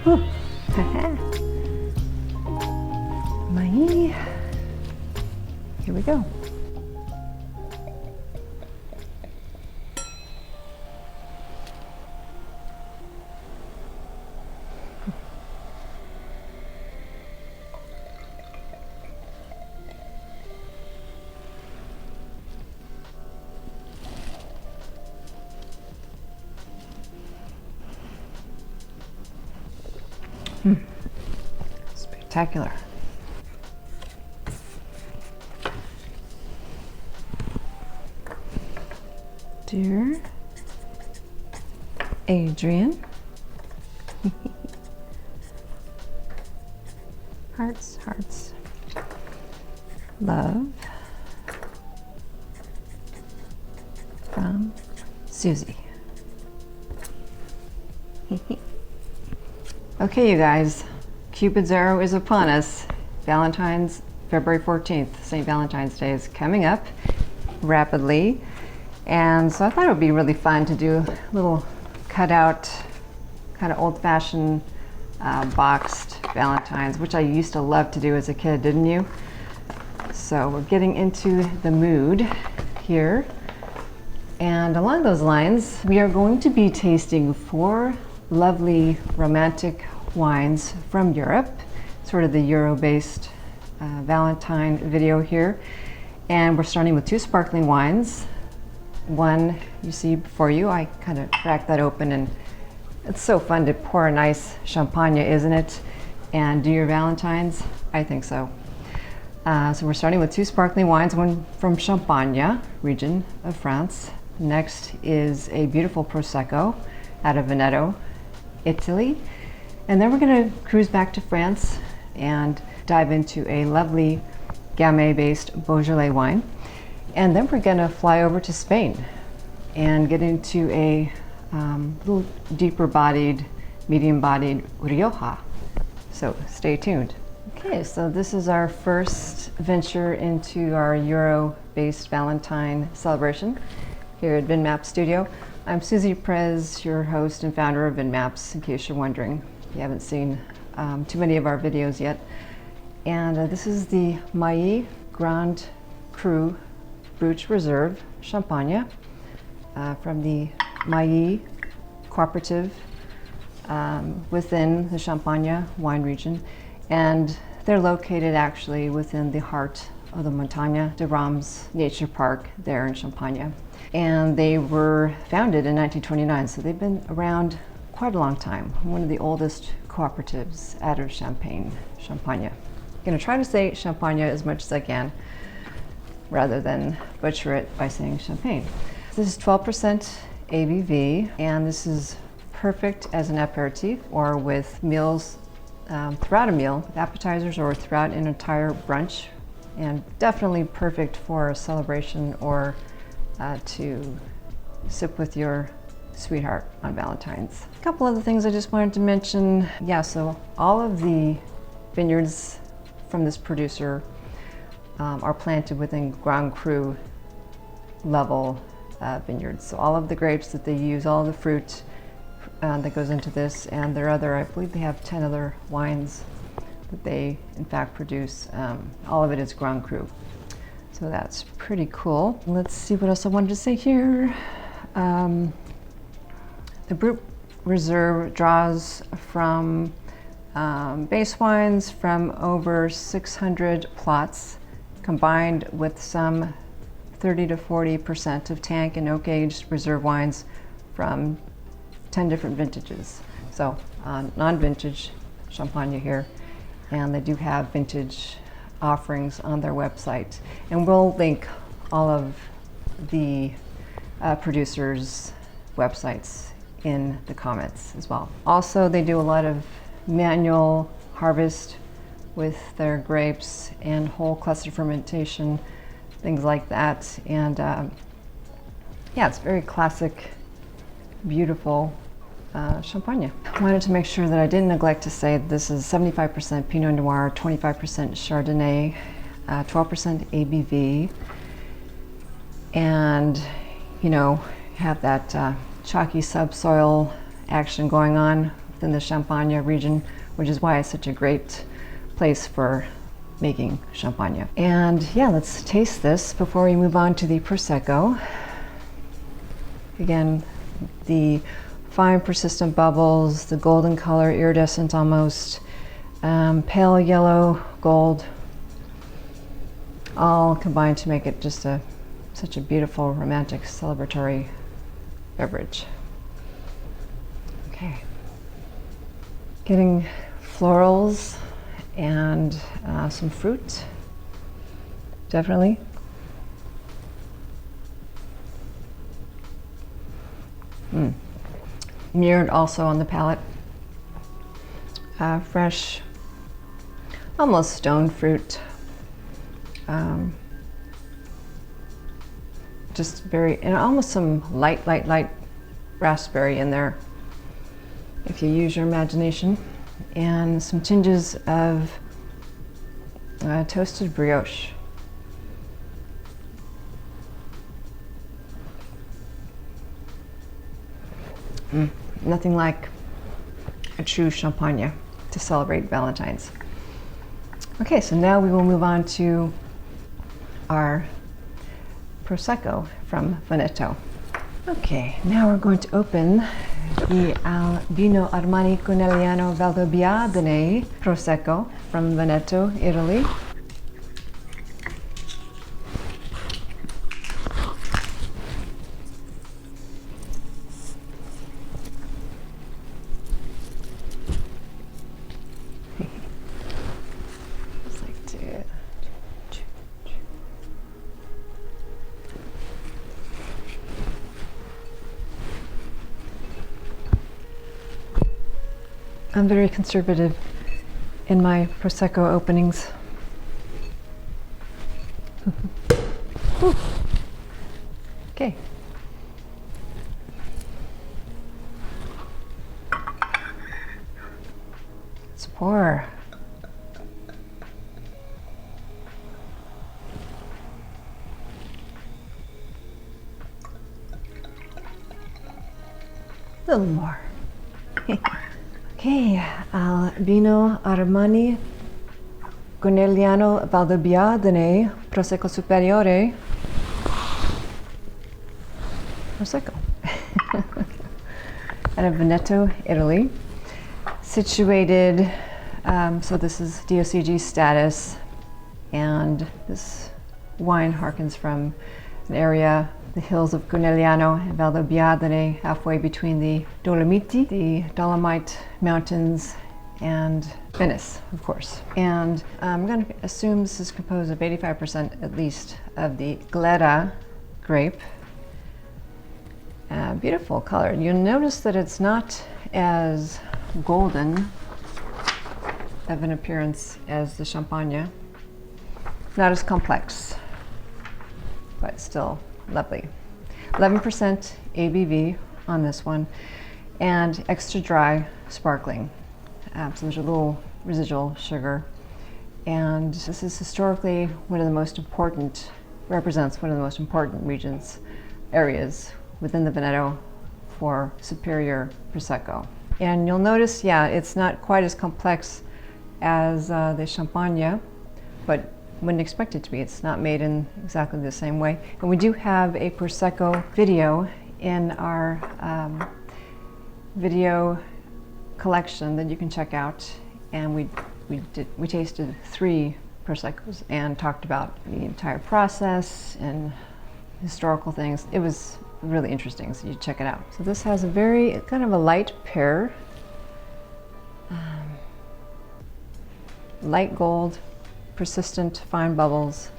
My, here we go. Spectacular. Dear Adrian. Hearts, hearts. Love from Suzi. Okay, you guys, Cupid's arrow is upon us. Valentine's, February 14th, St. Valentine's Day is coming up rapidly. And so I thought it would be really fun to do a little cutout, kind of old-fashioned boxed Valentines, which I used to love to do as a kid, didn't you? So we're getting into the mood here. And along those lines, we are going to be tasting 4 lovely romantic wines from Europe, sort of the Euro-based Valentine video here. And we're starting with 2 sparkling wines. One you see before you, I kind of cracked that open, and it's so fun to pour a nice champagne, isn't it? And do your Valentines? I think so. So we're starting with 2 sparkling wines, one from Champagne region of France. Next is a beautiful Prosecco out of Veneto, Italy. And then we're going to cruise back to France and dive into a lovely Gamay-based Beaujolais wine. And then we're going to fly over to Spain and get into a little deeper bodied, medium bodied Rioja. So stay tuned. Okay, so this is our first venture into our Euro-based Valentine celebration here at Vinmaps Studio. I'm Suzi Perez, your host and founder of Vinmaps, in case you're wondering. You haven't seen too many of our videos yet. And this is the Mailly Grand Cru Brut Reserve Champagne from the Mailly Cooperative within the Champagne wine region. And they're located actually within the heart of the Montagne de Reims Nature Park there in Champagne. And they were founded in 1929, so they've been around quite a long time. One of the oldest cooperatives out of Champagne. I'm going to try to say Champagne as much as I can, rather than butcher it by saying champagne. This is 12% ABV, and this is perfect as an aperitif or with meals throughout a meal, with appetizers or throughout an entire brunch, and definitely perfect for a celebration or to sip with your sweetheart on Valentine's. A couple other things I just wanted to mention. Yeah, so all of the vineyards from this producer are planted within Grand Cru level vineyards. So all of the grapes that they use, all of the fruit that goes into this, and their other, I believe they have 10 other wines that they in fact produce. All of it is Grand Cru. So that's pretty cool. Let's see what else I wanted to say here. The Brut Reserve draws from base wines from over 600 plots, combined with some 30 to 40% of tank and oak aged reserve wines from 10 different vintages. So non-vintage Champagne here, and they do have vintage offerings on their website. And we'll link all of the producers' websites in the comments as well. Also, they do a lot of manual harvest with their grapes and whole cluster fermentation, things like that. And yeah, it's very classic, beautiful Champagne. I wanted to make sure that I didn't neglect to say this is 75% Pinot Noir, 25% Chardonnay, 12% ABV, and you know, have that chalky subsoil action going on within the Champagne region, which is why it's such a great place for making Champagne. And yeah, let's taste this before we move on to the Prosecco. Again, the fine persistent bubbles, the golden color, iridescent almost, pale yellow, gold, all combined to make it just such a beautiful, romantic, celebratory beverage. Okay. Getting florals and some fruit, definitely. Mirrored also on the palate. Fresh, almost stone fruit. Just very, and almost some light raspberry in there, if you use your imagination. And some tinges of toasted brioche. Nothing like a true champagne to celebrate Valentine's. Okay, so now we will move on to our Prosecco from Veneto. Okay, now we're going to open the Vino Armani Conegliano Valdobbiadene Prosecco from Veneto, Italy. I'm very conservative in my Prosecco openings. Okay. Let's pour. A little more. Okay, al Vino Armani Conegliano Valdobbiadene Prosecco Superiore Prosecco out of Veneto, Italy. Situated, so this is DOCG status, and this wine harkens from an area, the hills of Conegliano and Valdobbiadene, halfway between the Dolomiti, the Dolomite Mountains, and Venice, of course. And I'm going to assume this is composed of 85% at least of the Glera grape. Beautiful color. You'll notice that it's not as golden of an appearance as the Champagne. Not as complex, but still lovely. 11% ABV on this one, and extra dry sparkling. So there's a little residual sugar. And this is historically represents one of the most important areas within the Veneto for superior Prosecco. And you'll notice, yeah, it's not quite as complex as the Champagne, but wouldn't expect it to be. It's not made in exactly the same way. And we do have a Prosecco video in our video collection that you can check out. And we tasted 3 Proseccos and talked about the entire process and historical things. It was really interesting, so you check it out. So this has a very kind of a light pear, light gold, persistent fine bubbles.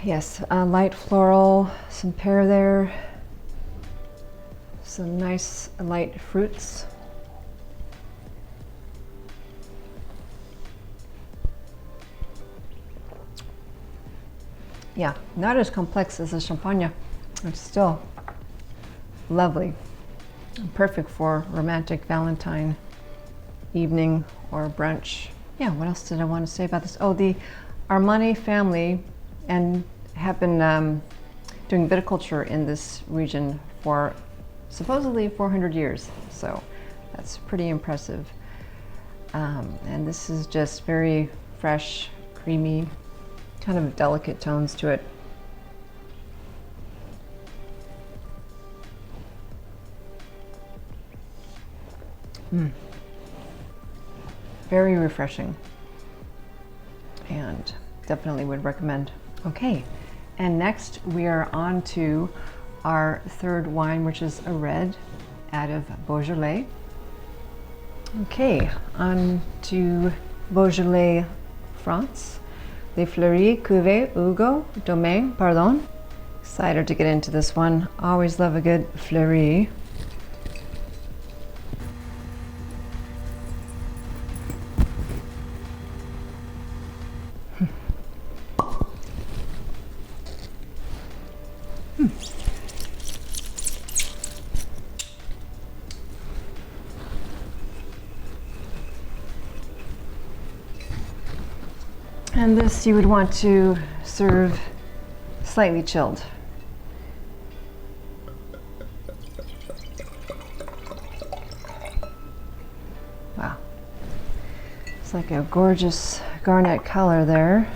Yes, light floral, some pear there, some nice light fruits. Yeah, not as complex as the Champagne. It's still lovely. Perfect for romantic Valentine evening or brunch. Yeah, what else did I want to say about this? Oh, the Armani family and have been doing viticulture in this region for supposedly 400 years. So that's pretty impressive. And this is just very fresh, creamy, kind of delicate tones to it. Very refreshing, and definitely would recommend. Okay, and next we are on to our third wine, which is a red out of Beaujolais. Okay, on to Beaujolais, France. Les Fleuries, Cuvée, Hugo, Domaine, Pardon. Excited to get into this one. Always love a good Fleurie. And this you would want to serve slightly chilled. Wow. It's like a gorgeous garnet color there.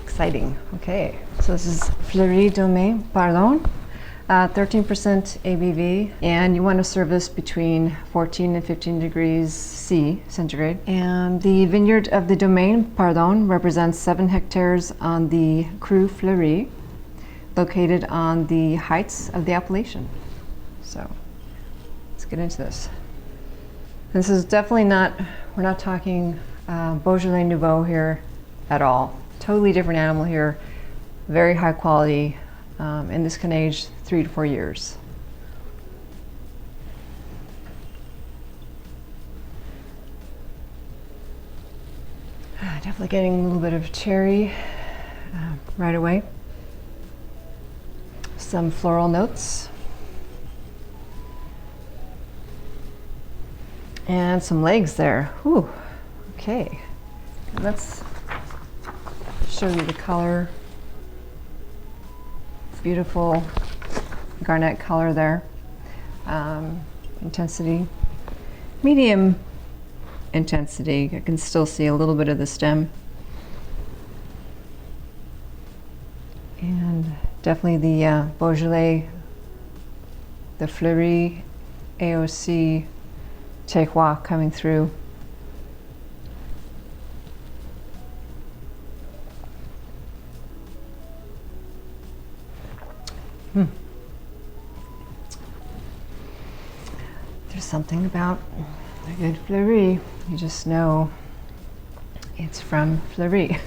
Exciting. Okay, so this is Fleurie Domaine Pardon. 13% ABV, and you want to serve this between 14 and 15 degrees C centigrade. And the vineyard of the Domaine Pardon represents 7 hectares on the Cru Fleurie, located on the heights of the appellation. So let's get into this. This is definitely not, we're not talking Beaujolais Nouveau here at all. Totally different animal here, very high quality. And this can age 3 to 4 years. Definitely getting a little bit of cherry right away. Some floral notes. And some legs there. Whew. Okay, let's show you the color. Beautiful garnet color there. Intensity, medium intensity. I can still see a little bit of the stem. And definitely the Beaujolais, the Fleurie AOC terroir coming through. There's something about a good Fleurie. You just know it's from Fleurie.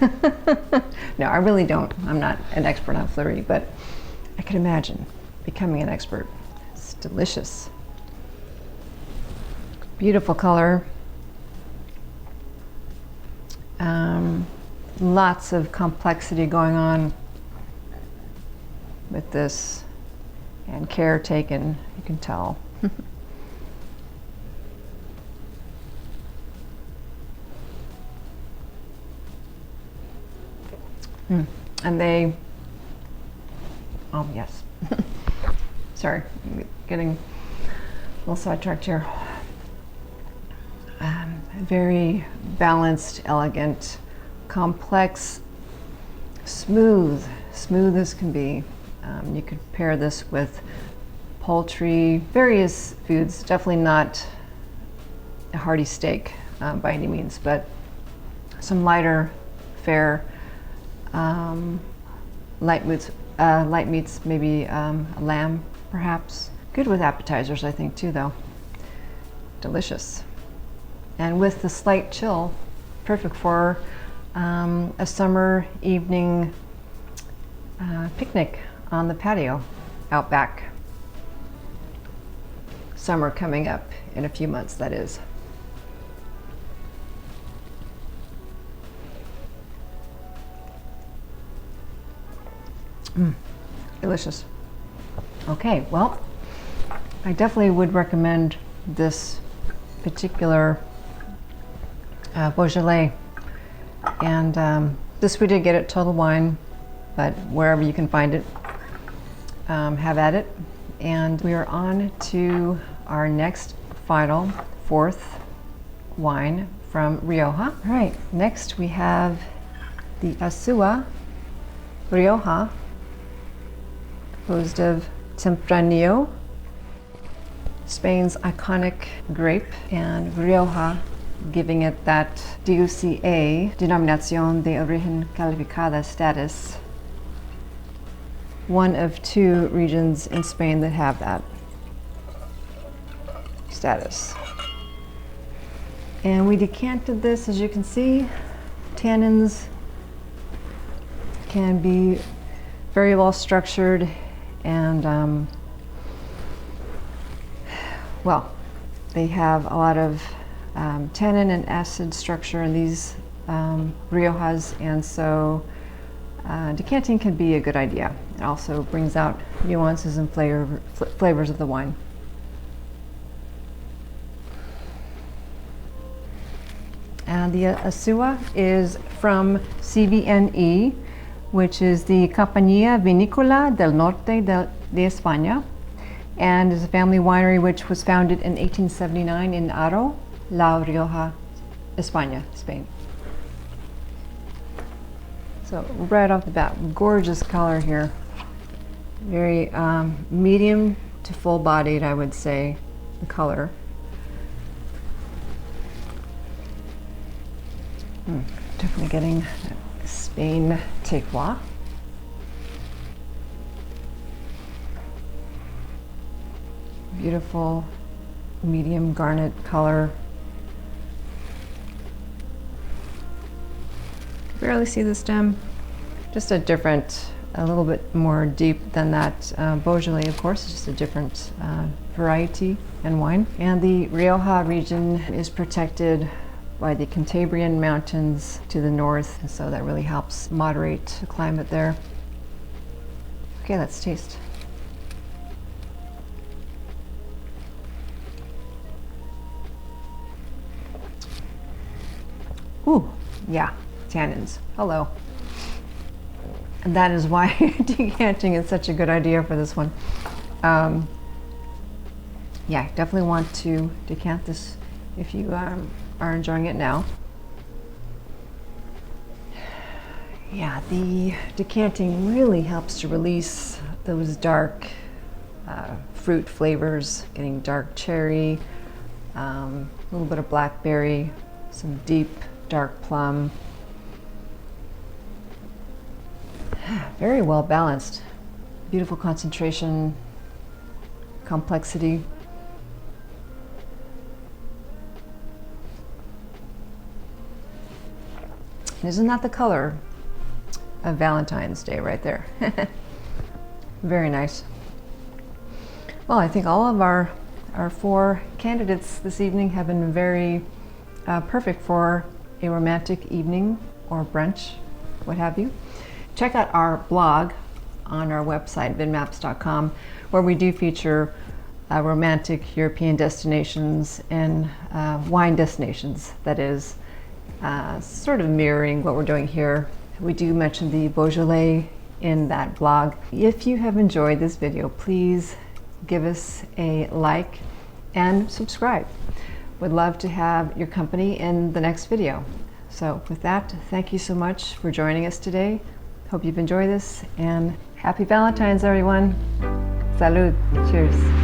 No, I really don't. I'm not an expert on Fleurie, but I can imagine becoming an expert. It's delicious. Beautiful color. Lots of complexity going on with this, and care taken, you can tell. And they, oh yes, sorry, I'm getting a little sidetracked here. Very balanced, elegant, complex, smooth as can be. You could pair this with poultry, various foods, definitely not a hearty steak by any means, but some lighter fare, light meats, maybe a lamb perhaps. Good with appetizers, I think, too, though. Delicious. And with the slight chill, perfect for a summer evening picnic on the patio out back. Summer coming up in a few months, that is. Delicious. Okay, well, I definitely would recommend this particular Beaujolais. And this we did get at Total Wine. but wherever you can find it, have at it. And we are on to our next final, fourth wine from Rioja. All right, next we have the Asua Rioja, composed of Tempranillo, Spain's iconic grape, and Rioja, giving it that DOCA, Denominación de Origen Calificada status. One of 2 regions in Spain that have that status. And we decanted this, as you can see. Tannins can be very well structured, and well, they have a lot of tannin and acid structure in these Riojas, and so decanting can be a good idea. It also brings out nuances and flavors of the wine. And the Asua is from CVNE, which is the Compañía Vinícola del Norte de España, and is a family winery which was founded in 1879 in Haro, La Rioja, España, Spain. So right off the bat, gorgeous color here. Very medium to full-bodied, I would say, the color. Definitely getting Spain terroir. Beautiful medium garnet color. Barely see the stem. Just a little bit more deep than that Beaujolais, of course. It's just a different variety and wine. And the Rioja region is protected by the Cantabrian Mountains to the north, and so that really helps moderate the climate there. Okay, let's taste. Ooh, yeah, tannins. Hello. And that is why decanting is such a good idea for this one. Yeah, definitely want to decant this if you are enjoying it now. Yeah, the decanting really helps to release those dark fruit flavors, getting dark cherry, a little bit of blackberry, some deep dark plum. Very well balanced. Beautiful concentration, complexity. Isn't that the color of Valentine's Day right there? Very nice. Well, I think all of our 4 candidates this evening have been very perfect for a romantic evening or brunch, what have you. Check out our blog on our website, vinmaps.com, where we do feature romantic European destinations and wine destinations, that is, sort of mirroring what we're doing here. We do mention the Beaujolais in that blog. If you have enjoyed this video, please give us a like and subscribe. Would love to have your company in the next video. So with that, thank you so much for joining us today. Hope you've enjoyed this, and happy Valentine's, everyone. Salud. Cheers.